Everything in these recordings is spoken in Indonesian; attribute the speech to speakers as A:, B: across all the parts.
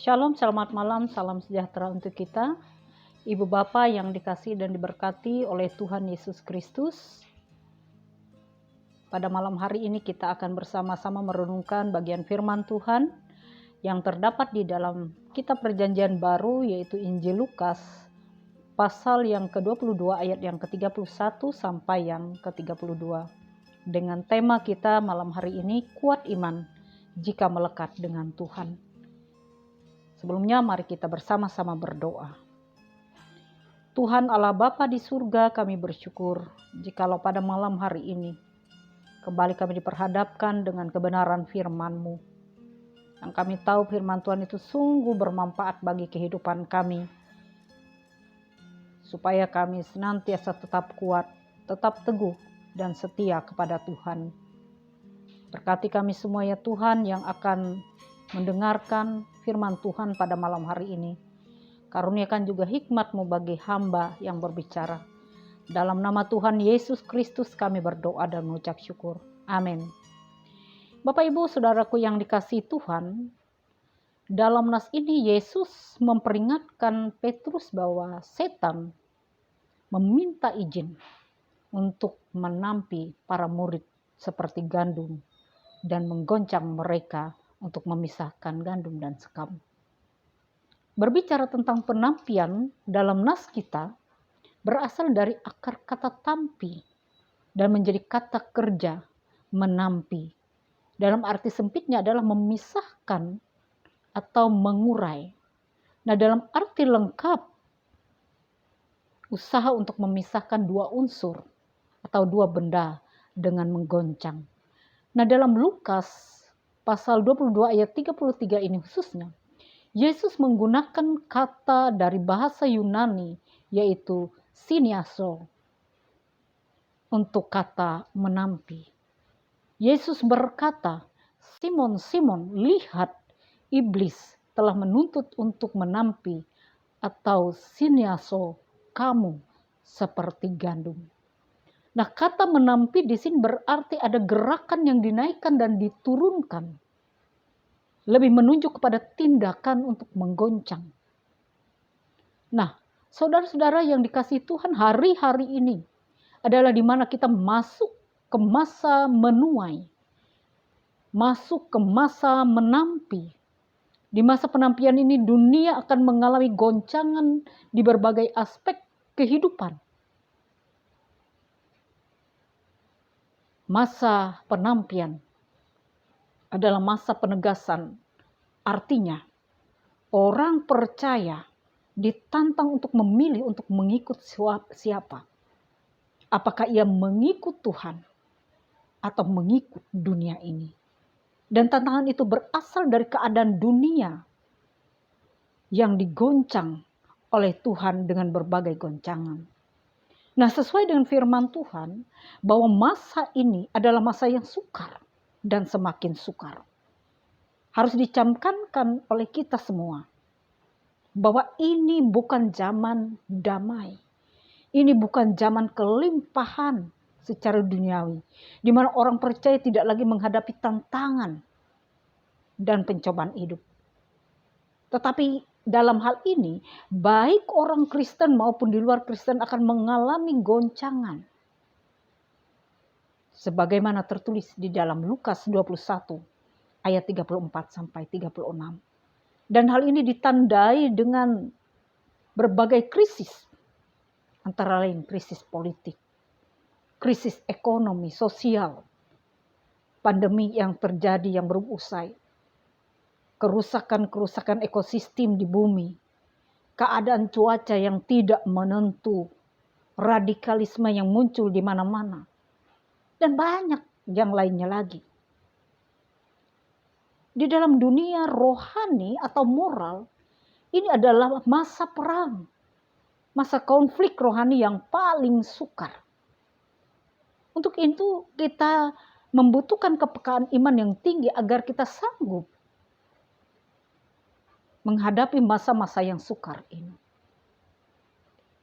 A: Shalom, selamat malam, salam sejahtera untuk kita. Ibu Bapa yang dikasihi dan diberkati oleh Tuhan Yesus Kristus. Pada malam hari ini kita akan bersama-sama merenungkan bagian firman Tuhan yang terdapat di dalam kitab Perjanjian Baru, yaitu Injil Lukas, pasal yang ke-22 ayat yang ke-31 sampai yang ke-32. Dengan tema kita malam hari ini, kuat iman jika melekat dengan Tuhan. Sebelumnya mari kita bersama-sama berdoa. Tuhan Allah Bapa di surga, kami bersyukur jikalau pada malam hari ini kembali kami diperhadapkan dengan kebenaran firman-Mu. Yang kami tahu firman Tuhan itu sungguh bermanfaat bagi kehidupan kami, supaya kami senantiasa tetap kuat, tetap teguh dan setia kepada Tuhan. Berkati kami semua ya Tuhan yang akan mendengarkan firman Tuhan pada malam hari ini. Karuniakan juga hikmat-Mu bagi hamba yang berbicara. Dalam nama Tuhan Yesus Kristus kami berdoa dan mengucap syukur. Amin. Bapak Ibu Saudaraku yang dikasihi Tuhan, dalam nas ini Yesus memperingatkan Petrus bahwa setan meminta izin untuk menampi para murid seperti gandum dan menggoncang mereka untuk memisahkan gandum dan sekam. Berbicara tentang penampian dalam nas kita berasal dari akar kata tampi dan menjadi kata kerja menampi. Dalam arti sempitnya adalah memisahkan atau mengurai. Nah, dalam arti lengkap, usaha untuk memisahkan dua unsur atau dua benda dengan menggoncang. Nah, dalam Lukas pasal 22 ayat 33 ini khususnya, Yesus menggunakan kata dari bahasa Yunani yaitu siniaso untuk kata menampi. Yesus berkata, Simon, Simon, lihat iblis telah menuntut untuk menampi atau siniaso kamu seperti gandum. Nah, kata menampi di sini berarti ada gerakan yang dinaikkan dan diturunkan. Lebih menunjuk kepada tindakan untuk menggoncang. Nah, saudara-saudara yang dikasihi Tuhan, hari-hari ini adalah di mana kita masuk ke masa menuai. Masuk ke masa menampi. Di masa penampian ini dunia akan mengalami goncangan di berbagai aspek kehidupan. Masa penampian adalah masa penegasan. Artinya, orang percaya ditantang untuk memilih untuk mengikut siapa. Apakah ia mengikut Tuhan atau mengikut dunia ini. Dan tantangan itu berasal dari keadaan dunia yang digoncang oleh Tuhan dengan berbagai goncangan. Nah, sesuai dengan firman Tuhan, bahwa masa ini adalah masa yang sukar dan semakin sukar. Harus dicamkankan oleh kita semua bahwa ini bukan zaman damai. Ini bukan zaman kelimpahan secara duniawi, di mana orang percaya tidak lagi menghadapi tantangan dan pencobaan hidup. Tetapi dalam hal ini, baik orang Kristen maupun di luar Kristen akan mengalami goncangan. Sebagaimana tertulis di dalam Lukas 21 ayat 34 sampai 36. Dan hal ini ditandai dengan berbagai krisis. Antara lain krisis politik, krisis ekonomi, sosial, pandemi yang terjadi yang belum usai, kerusakan-kerusakan ekosistem di bumi, keadaan cuaca yang tidak menentu, radikalisme yang muncul di mana-mana, dan banyak yang lainnya lagi. Di dalam dunia rohani atau moral, ini adalah masa perang, masa konflik rohani yang paling sukar. Untuk itu kita membutuhkan kepekaan iman yang tinggi agar kita sanggup menghadapi masa-masa yang sukar ini.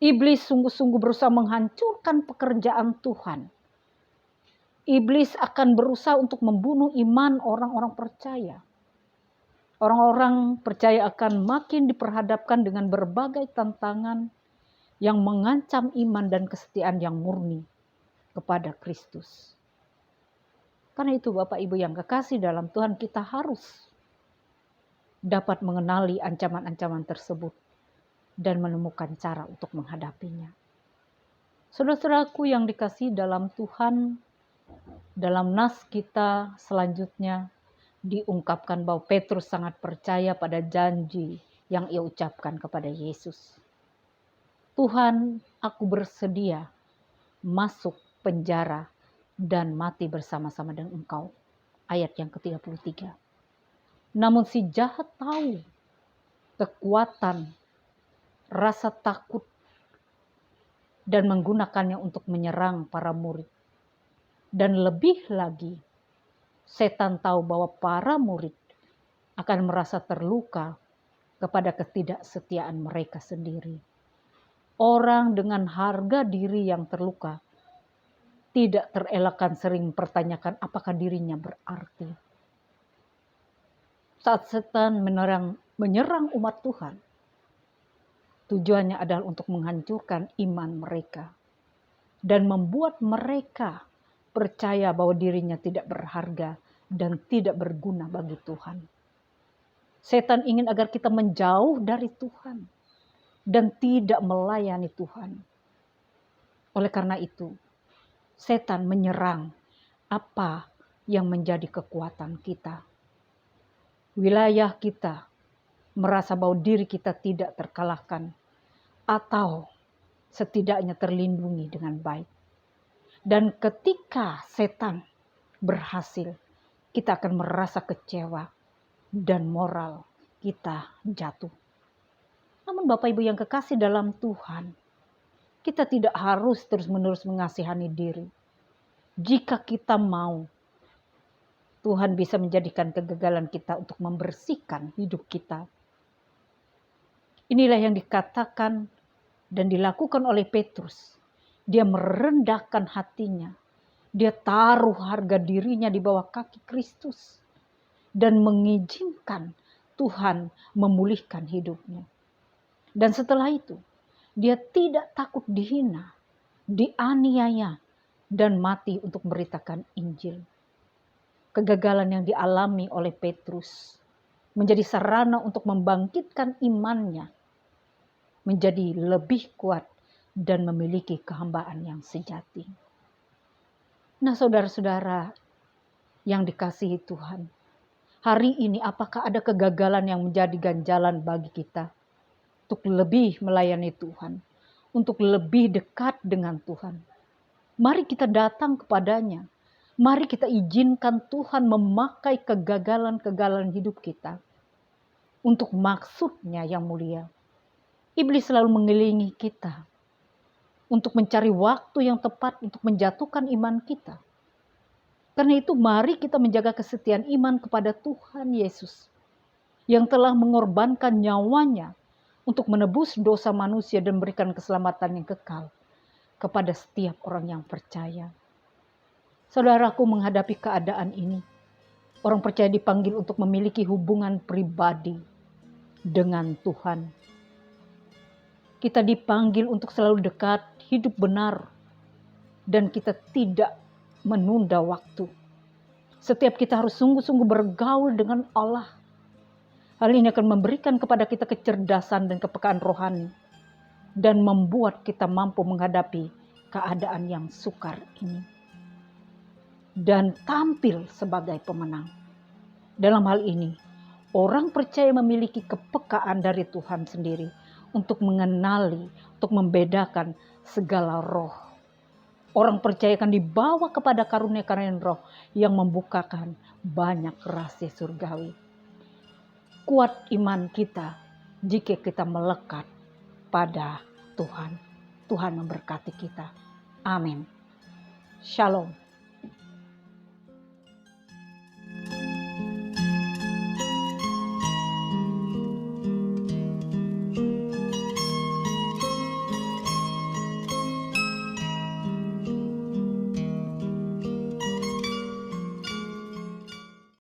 A: Iblis sungguh-sungguh berusaha menghancurkan pekerjaan Tuhan. Iblis akan berusaha untuk membunuh iman orang-orang percaya. Orang-orang percaya akan makin diperhadapkan dengan berbagai tantangan yang mengancam iman dan kesetiaan yang murni kepada Kristus. Karena itu Bapak Ibu yang kekasih dalam Tuhan, kita harus dapat mengenali ancaman-ancaman tersebut dan menemukan cara untuk menghadapinya. Saudara-saudaraku yang dikasihi dalam Tuhan, dalam nas kita selanjutnya diungkapkan bahwa Petrus sangat percaya pada janji yang ia ucapkan kepada Yesus. Tuhan, aku bersedia masuk penjara dan mati bersama-sama dengan Engkau. Ayat yang ke-33. Namun si jahat tahu kekuatan, rasa takut, dan menggunakannya untuk menyerang para murid. Dan lebih lagi, setan tahu bahwa para murid akan merasa terluka kepada ketidaksetiaan mereka sendiri. Orang dengan harga diri yang terluka tidak terelakkan sering mempertanyakan apakah dirinya berarti. Saat setan menyerang umat Tuhan, tujuannya adalah untuk menghancurkan iman mereka dan membuat mereka percaya bahwa dirinya tidak berharga dan tidak berguna bagi Tuhan. Setan ingin agar kita menjauh dari Tuhan dan tidak melayani Tuhan. Oleh karena itu, setan menyerang apa yang menjadi kekuatan kita. Wilayah kita merasa bahwa diri kita tidak terkalahkan atau setidaknya terlindungi dengan baik. Dan ketika setan berhasil, kita akan merasa kecewa dan moral kita jatuh. Namun Bapak Ibu yang kekasih dalam Tuhan, kita tidak harus terus-menerus mengasihani diri. Jika kita mau, Tuhan bisa menjadikan kegagalan kita untuk membersihkan hidup kita. Inilah yang dikatakan dan dilakukan oleh Petrus. Dia merendahkan hatinya. Dia taruh harga dirinya di bawah kaki Kristus. Dan mengizinkan Tuhan memulihkan hidupnya. Dan setelah itu, dia tidak takut dihina, dianiaya, dan mati untuk memberitakan Injil. Kegagalan yang dialami oleh Petrus menjadi sarana untuk membangkitkan imannya menjadi lebih kuat dan memiliki kehambaan yang sejati. Nah, saudara-saudara yang dikasihi Tuhan, hari ini apakah ada kegagalan yang menjadi ganjalan bagi kita untuk lebih melayani Tuhan, untuk lebih dekat dengan Tuhan? Mari kita datang kepadanya. Mari kita izinkan Tuhan memakai kegagalan-kegagalan hidup kita untuk maksudnya yang mulia. Iblis selalu mengelilingi kita untuk mencari waktu yang tepat untuk menjatuhkan iman kita. Karena itu mari kita menjaga kesetiaan iman kepada Tuhan Yesus yang telah mengorbankan nyawanya untuk menebus dosa manusia dan memberikan keselamatan yang kekal kepada setiap orang yang percaya. Saudaraku, menghadapi keadaan ini, orang percaya dipanggil untuk memiliki hubungan pribadi dengan Tuhan. Kita dipanggil untuk selalu dekat, hidup benar, dan kita tidak menunda waktu. Setiap kita harus sungguh-sungguh bergaul dengan Allah. Hal ini akan memberikan kepada kita kecerdasan dan kepekaan rohani, dan membuat kita mampu menghadapi keadaan yang sukar ini. Dan tampil sebagai pemenang. Dalam hal ini, orang percaya memiliki kepekaan dari Tuhan sendiri untuk mengenali, untuk membedakan segala roh. Orang percaya akan dibawa kepada karunia-karunia roh yang membukakan banyak rahasia surgawi. Kuat iman kita jika kita melekat pada Tuhan. Tuhan memberkati kita. Amin. Shalom.